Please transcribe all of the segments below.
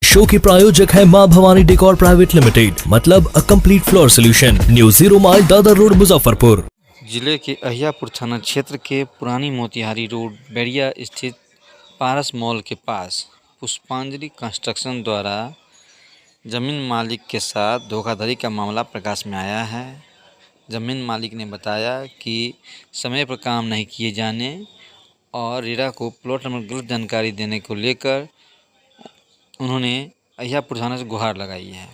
Show के प्रायोजक है मां भवानी डेकोर प्राइवेट लिमिटेड, मतलब a complete floor solution, new 0 mile Dadar road Muzaffarpur. जिले के अहियापुर थाना क्षेत्र के पुरानी मोतिहारी रोड बैरिया स्थित पारस मॉल के पास पुष्पांजलि कंस्ट्रक्शन द्वारा ज़मीन मालिक के साथ धोखाधड़ी का मामला प्रकाश में आया है। ज़मीन मालिक ने बताया कि समय पर काम नहीं किए जाने और रेरा को प्लॉट नंबर गलत जानकारी देने को लेकर उन्होंने अहियापुर थाना से गुहार लगाई है।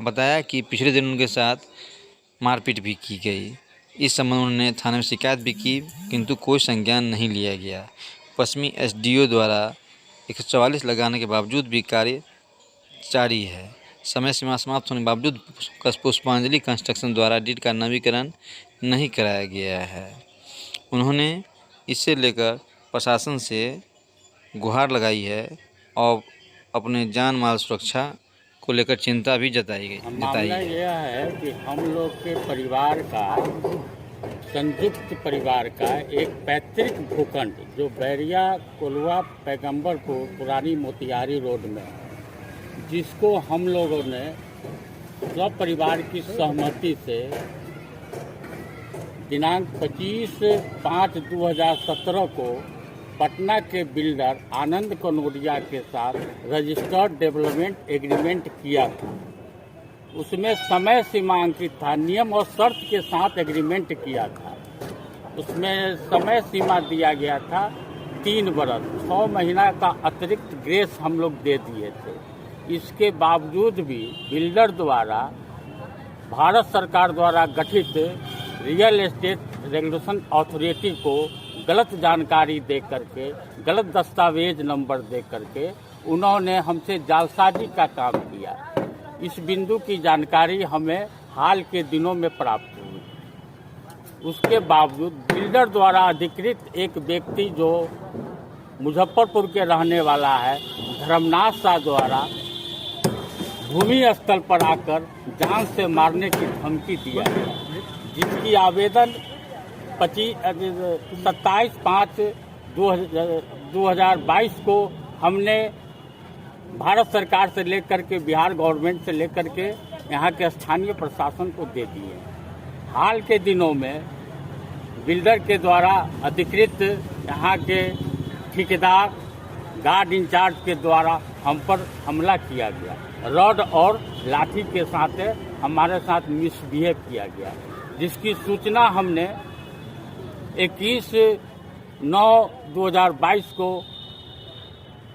बताया कि पिछले दिन उनके साथ मारपीट भी की गई। इस संबंध में उन्होंने थाने में शिकायत भी की, किंतु कोई संज्ञान नहीं लिया गया। पश्चिमी एसडीओ द्वारा 144 लगाने के बावजूद भी कार्य जारी है। समय सीमा समाप्त होने के बावजूद पुष्पांजलि कंस्ट्रक्शन द्वारा डीड का नवीकरण नहीं कराया गया है। उन्होंने इससे लेकर प्रशासन से गुहार लगाई है और अपने जान माल सुरक्षा को लेकर चिंता भी जताई है। मामला यह है कि हम लोग के परिवार का, संयुक्त परिवार का एक पैतृक भूखंड जो बैरिया कोलवा पैगंबरपुर पुरानी मोतिहारी रोड में, जिसको हम लोगों ने सब परिवार की सहमति से दिनांक 25/5/2017 को पटना के बिल्डर आनंद कनोडिया के साथ रजिस्टर्ड डेवलपमेंट एग्रीमेंट किया था। उसमें समय सीमा अंकित था, नियम और शर्त के साथ एग्रीमेंट किया था। उसमें समय सीमा दिया गया था 3 बरस, 6 महीना का अतिरिक्त ग्रेस हम लोग दे दिए थे। इसके बावजूद भी बिल्डर द्वारा भारत सरकार द्वारा गठित रियल एस्टेट रेगुलेशन अथॉरिटी को गलत जानकारी दे करके, गलत दस्तावेज नंबर दे करके उन्होंने हमसे जालसाजी का काम किया। इस बिंदु की जानकारी हमें हाल के दिनों में प्राप्त हुई। उसके बावजूद बिल्डर द्वारा अधिकृत एक व्यक्ति जो मुजफ्फरपुर के रहने वाला है, धर्मनाथ शाह द्वारा भूमि स्थल पर आकर जान से मारने की धमकी दिया है, जिसकी आवेदन 27/5/2022 को हमने भारत सरकार से लेकर के, बिहार गवर्नमेंट से लेकर के यहाँ के स्थानीय प्रशासन को दे दिए। हाल के दिनों में बिल्डर के द्वारा अधिकृत यहाँ के ठेकेदार, गार्ड इंचार्ज के द्वारा हम पर हमला किया गया। रॉड और लाठी के साथ हमारे साथ मिसबिहेव किया गया, जिसकी सूचना हमने 21/9/2022 को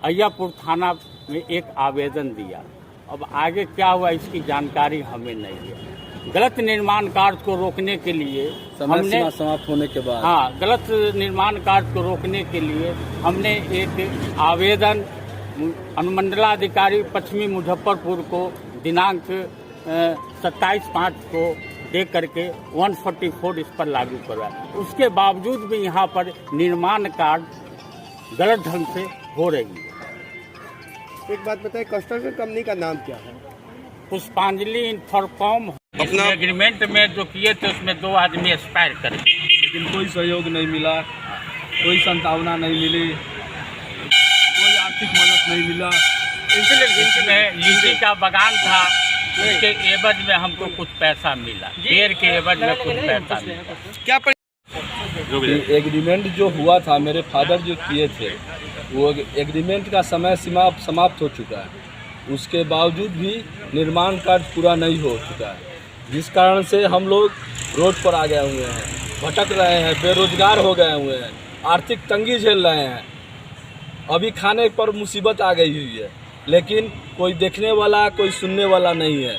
अहियापुर थाना में एक आवेदन दिया। अब आगे क्या हुआ इसकी जानकारी हमें नहीं है। गलत निर्माण कार्य को रोकने के लिए हमने समाप्त होने के बाद गलत निर्माण कार्य को रोकने के लिए हमने एक आवेदन अनुमंडलाधिकारी पश्चिमी मुजफ्फरपुर को दिनांक 27/5 को दे करके 144 इस पर लागू करवाया। उसके बावजूद भी यहाँ पर निर्माण कार्य गलत ढंग से हो रही है। एक बात बताइए, कंस्ट्रक्शन कंपनी का नाम क्या है? पुष्पांजलि इन्फोकॉम। अपना एग्रीमेंट में जो किए थे उसमें 2 आदमी एक्सपायर कर गए, लेकिन कोई सहयोग नहीं मिला, कोई संभावना नहीं मिली, कोई आर्थिक मदद नहीं मिला। इंटरनेट में लीची का बगान था, उसके एवज में हमको कुछ पैसा मिला, पेड़ के एवज में कुछ पैसा मिला। क्या एग्रीमेंट जो हुआ था, मेरे फादर जो किए थे, वो एग्रीमेंट का समय सीमा समाप्त हो चुका है। उसके बावजूद भी निर्माण कार्य पूरा नहीं हो चुका है, जिस कारण से हम लोग रोड पर आ गए हुए हैं, भटक रहे हैं, बेरोजगार हो गए हुए हैं, आर्थिक तंगी झेल रहे हैं। अभी खाने पर मुसीबत आ गई हुई है, लेकिन कोई देखने वाला, कोई सुनने वाला नहीं है।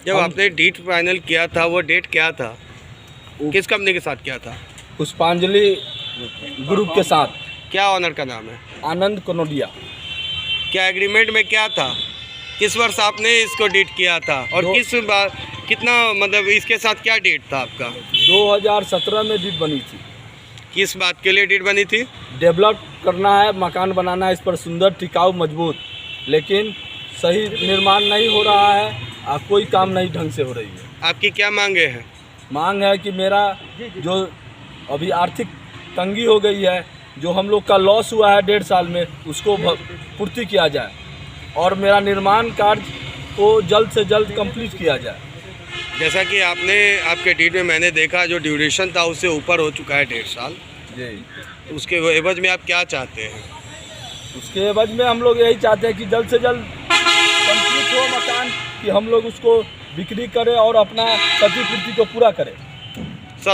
जब आपने डीड फाइनल किया था, वो डेट क्या था? किस कंपनी के साथ किया था? पुष्पांजलि ग्रुप के साथ। क्या ऑनर का नाम है? आनंद कनोडिया। क्या एग्रीमेंट में क्या था? किस वर्ष आपने इसको डीड किया था और किस बार, कितना, मतलब इसके साथ क्या डेट था आपका? 2017 में डीड बनी थी। किस बात के लिए डीड बनी थी? डेवलप करना है, मकान बनाना है, इस पर सुंदर, टिकाऊ, मजबूत, लेकिन सही निर्माण नहीं हो रहा है और कोई काम नहीं ढंग से हो रही है। आपकी क्या मांगे हैं? मांग है कि मेरा जो अभी आर्थिक तंगी हो गई है, जो हम लोग का लॉस हुआ है 1.5 साल में, उसको पूर्ति किया जाए और मेरा निर्माण कार्य को जल्द से जल्द कंप्लीट किया जाए। जैसा कि आपके डीड में मैंने देखा, जो ड्यूरेशन था उससे ऊपर हो चुका है 1.5 साल जी। तो उसके एवज में आप क्या चाहते हैं? उसके एवज में हम लोग यही चाहते हैं कि जल्द से जल्द कंप्लीट हो मकान, कि हम लोग उसको बिक्री करें और अपना क्षतिपूर्ति को पूरा करें।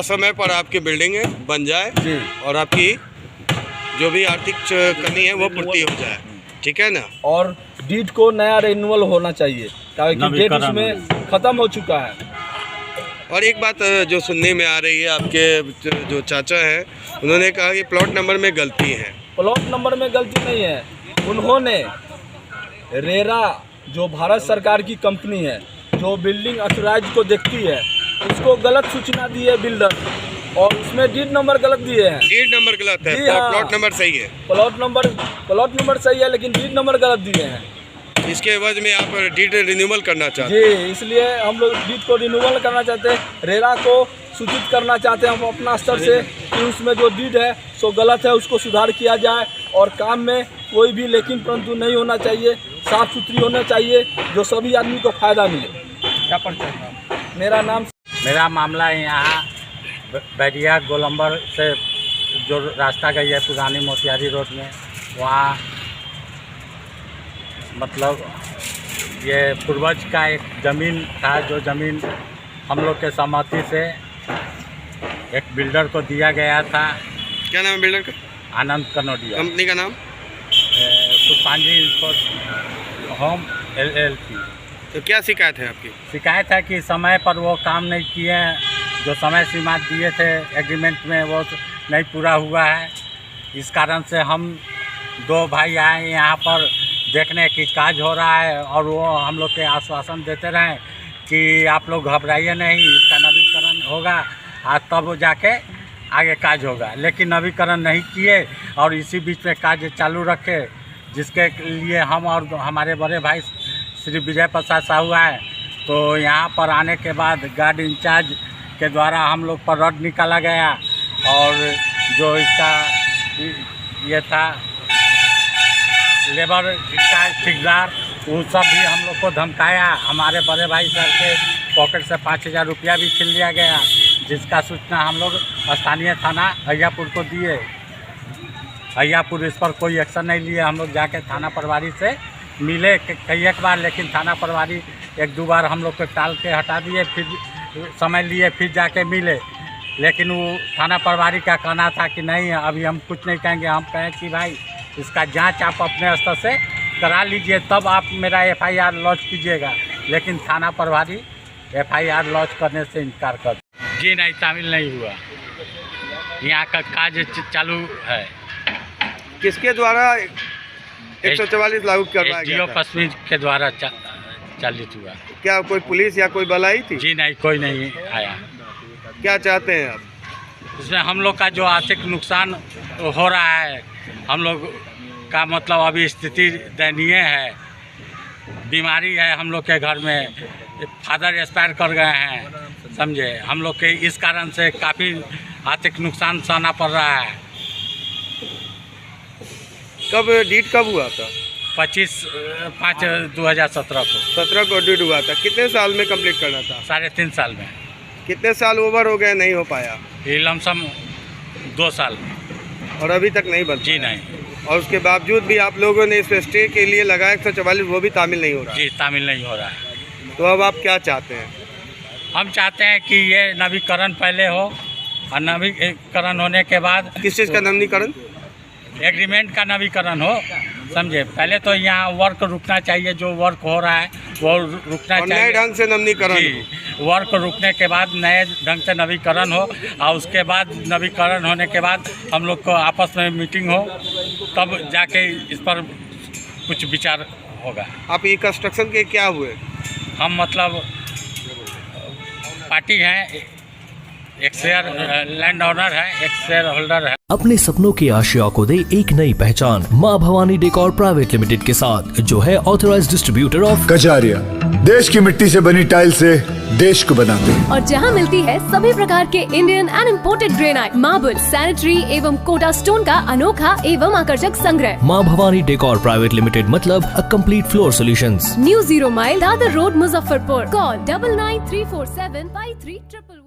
समय पर आपकी बिल्डिंग बन जाए जी, और आपकी जो भी आर्थिक कमी है वो पूर्ति हो जाए, ठीक है ना? और डीड को नया रिन्यूअल होना चाहिए, ताकि डेट उसमें ख़त्म हो चुका है। और एक बात जो सुनने में आ रही है, आपके जो चाचा हैं उन्होंने कहा कि प्लॉट नंबर में गलती है। प्लॉट नंबर में गलती नहीं है, उन्होंने रेरा जो भारत सरकार की कंपनी है, जो बिल्डिंग अथोराइज को देखती है, उसको गलत सूचना दी है बिल्डर, और उसमें डीड नंबर गलत दिए हैं। डीड नंबर गलत है, प्लॉट नंबर सही है। प्लॉट नंबर सही है, लेकिन डीड नंबर गलत दिए हैं। इसके एवज में आप डीड रिन्यूअल करना चाहते हैं? जी, इसलिए हम लोग डीड को रिन्यूअल करना चाहते हैं, रेरा को सूचित करना चाहते हैं हम अपना स्तर से कि उसमें जो डीड है सो गलत है, उसको सुधार किया जाए और काम में कोई भी लेकिन परंतु नहीं होना चाहिए, साफ़ सुथरी होना चाहिए, जो सभी आदमी को फ़ायदा मिले। क्या परिचय? मेरा मामला है यहाँ बैरिया गोलंबर से जो रास्ता गई है पुरानी मोतिहारी रोड में, वहाँ मतलब ये पूर्वज का एक ज़मीन था, जो ज़मीन हम लोग के सहमति से एक बिल्डर को दिया गया था। क्या नाम है बिल्डर का? आनंद कनोडिया। कंपनी का नाम? पुष्पांजलि होम LLP। तो क्या शिकायत है आपकी? शिकायत है कि समय पर वो काम नहीं किए, जो समय सीमा दिए थे एग्रीमेंट में वो नहीं पूरा हुआ है। इस कारण से हम 2 भाई आए यहाँ पर देखने की काज हो रहा है, और वो हम लोग के आश्वासन देते रहे कि आप लोग घबराइए नहीं, इसका नवीकरण होगा और तब जाके आगे काज होगा, लेकिन नवीकरण नहीं किए और इसी बीच में काज चालू रखे, जिसके लिए हम और हमारे बड़े भाई श्री विजय प्रसाद साहू आए। तो यहाँ पर आने के बाद गार्ड इंचार्ज के द्वारा हम लोग पर रड निकाला गया, और जो इसका ये था लेबर का ठेकेदार, वो सब भी हम लोग को धमकाया। हमारे बड़े भाई सर के पॉकेट से 5000 रुपया भी छीन लिया गया, जिसका सूचना हम लोग स्थानीय थाना अहियापुर को दिए। अहियापुर इस पर कोई एक्शन नहीं लिए। हम लोग जाके थाना प्रभारी से मिले कई एक बार, लेकिन थाना प्रभारी 1-2 बार हम लोग को टाल के हटा दिए, फिर समय लिए, फिर जाके मिले। लेकिन वो थाना प्रभारी का कहना था कि नहीं, अभी हम कुछ नहीं कहेंगे। हम कहें कि भाई इसका जांच आप अपने स्तर से करा लीजिए, तब आप मेरा FIR लॉन्च कीजिएगा। लेकिन थाना प्रभारी FIR लॉन्च करने से इनकार कर जी नहीं, शामिल नहीं हुआ। यहाँ का काज चालू है। किसके द्वारा 144 लागू करवाया गया था? पश्चिमी के द्वारा चालित हुआ। क्या कोई पुलिस या कोई बल आई थी? जी नहीं, कोई नहीं आया। क्या चाहते हैं आप? इसमें हम लोग का जो आर्थिक नुकसान हो रहा है, हम लोग का मतलब अभी स्थिति दयनीय है। बीमारी है हम लोग के घर में, फादर एक्सपायर कर गए हैं, समझे। हम लोग के इस कारण से काफ़ी आर्थिक नुकसान सहना पड़ रहा है। कब डीड कब हुआ था? 25/5/2017 को। 17 को डीड हुआ था। कितने साल में कंप्लीट करना था? 3.5 साल में। कितने साल ओवर हो गए, नहीं हो पाया? ये लमसम 2 साल। और अभी तक नहीं बन? जी नहीं। और उसके बावजूद भी आप लोगों ने इस पे स्टे के लिए लगाया 144, वो भी तामील नहीं हो रहा? जी, तामील नहीं हो रहा है। तो अब आप क्या चाहते हैं? हम चाहते हैं कि ये नवीकरण पहले हो, और नवीकरण होने के बाद किस चीज़ का नवीकरण? एग्रीमेंट का नवीकरण हो, समझे। पहले तो यहाँ वर्क रुकना चाहिए, जो वर्क हो रहा है वो रुकना चाहिए। नए ढंग से नवीकरण, वर्क रुकने के बाद नए ढंग से नवीकरण हो, और उसके बाद नवीकरण होने के बाद हम लोग को आपस में मीटिंग हो, तब जाके इस पर कुछ विचार होगा। आप ये कंस्ट्रक्शन के क्या हुए? हम मतलब पार्टी हैं एक शेयर लैंड ओनर है, एक शेयर होल्डर है। अपने सपनों की आशिया को दे एक नई पहचान माँ भवानी डेकोर प्राइवेट लिमिटेड के साथ, जो है ऑथराइज्ड डिस्ट्रीब्यूटर ऑफ कजारिया। देश की मिट्टी से बनी टाइल से देश को बनाते हैं। और जहां मिलती है सभी प्रकार के Indian and imported granite, marble, sanitary एवं कोटा स्टोन का अनोखा एवं आकर्षक संग्रह। माँ भवानी डेकोर प्राइवेट लिमिटेड मतलब a complete floor solutions. New 0 mile Dadar road, Muzaffarpur. Call 9934753011।